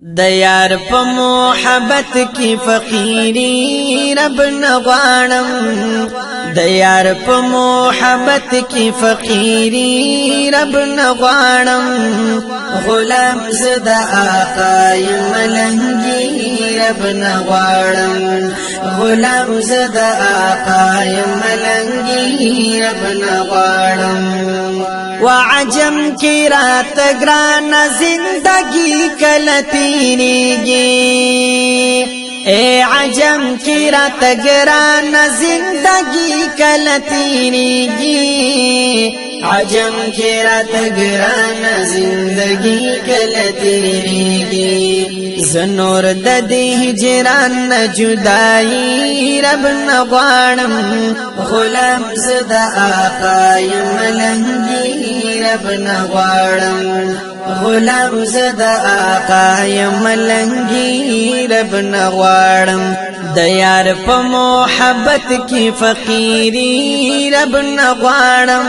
د یار په محبت کې فقیری رب نغوانم د یار په محبت کې فقیری رب نغوانم غلام زد آقا ملنگی رب نغوانم غلام زد آقا ملنگی رب نغوانم وعجم کی رات گران زندگی کلتینیگی اے عجم کی رات گران زندگی کلتینیگی عجم کی رات گران زندگی کلتینیگی زنور د هجران جدائی رب نغوانم غلام زد آقا ملنگی رب نغوانم غلام زد آقا ملنگی رب نغوانم د یار په محبت کې فقیری رب نغوانم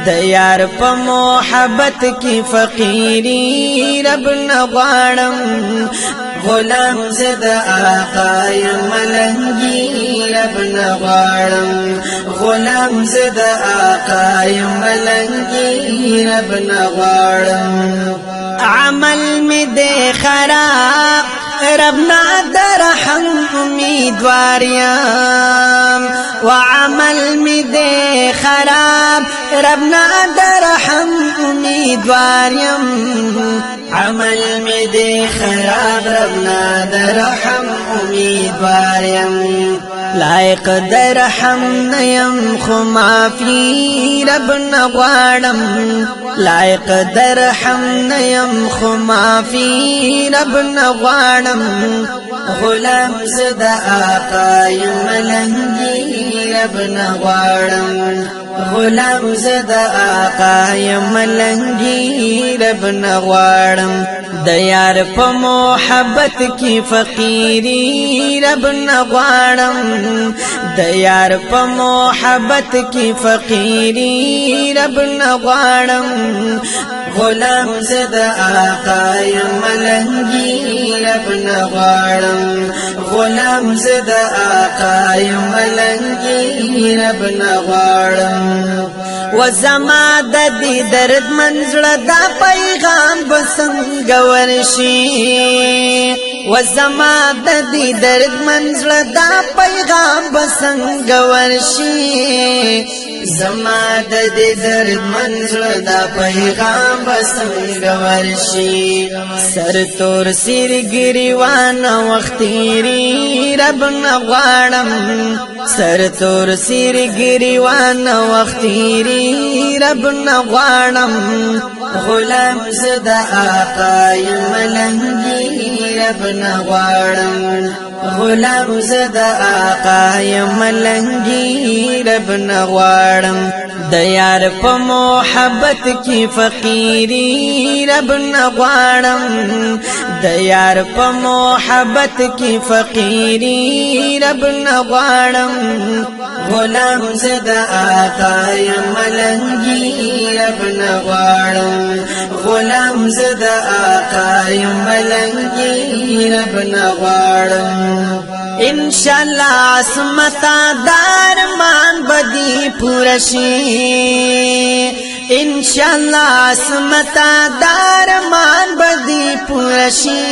د یار په محبت کې فقیری رب نغوانم غلام زد آقا ملنگی رب نغوانم غلام زد آقا ملنگی رب نغوانم عمل می دے خراب ربنا درحم امیدواریم وعمل می دے خراب ربنا درحم امیدواریم عمل می دے خراب ربنا درحم امیدواریم لائق درحم نیم خو معافی رب نغوانم لائق درحم نیم خو معافی رب نغوانم غلام زد آقا ملنگی رب نغوانم غلام زد آقا ملنگی رب نغوانم د یار په محبت کې فقیری رب نغوانم د یار په محبت کې فقیری رب نغوانم غلام زد آقا ملنگی رب نغوانم غلام زد آقا ملنگی رب نغوانم وزما د دې درد منزړه دا پیغام بسنګ ورشي وزما د دې درد منزړه دا پیغام بسنګ ورشي زما د دې درد منزړه دا پیغام بسنګ ورشي سر تور سیر ګریوان وختيري رب نغوانم سر تور سیر ګریوان وختيري رب نغوانم غلام زد آقا ملنگی رب نغوانم غلام زد آقا ملنگی رب نغوانم د یار په محبت کې فقیری رب نغوانم د یار په محبت کې فقیری رب نغوانم غلام زد آقا ملنگی رب نغوانم غلام زد آقا ملنگی رب نغوانم انشاءاللہ عصمتا دارمان بدی پورشی انشاءاللہ عصمتا دارمان بدی پورشی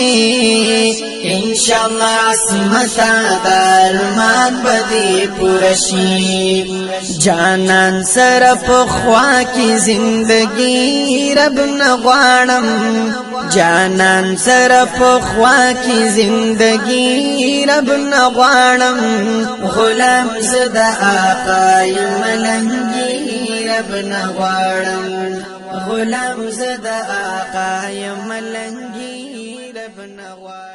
انشاءاللہ عصمتا دارمان بدی پورشی جانان سر پخوا کی زندگی رب نغوانم جانان سر پخوا کی زندگی رب نغوانم غلام زد آقا ملنگی رب نغوانم غلام زد آقا ملنگی رب نغوانم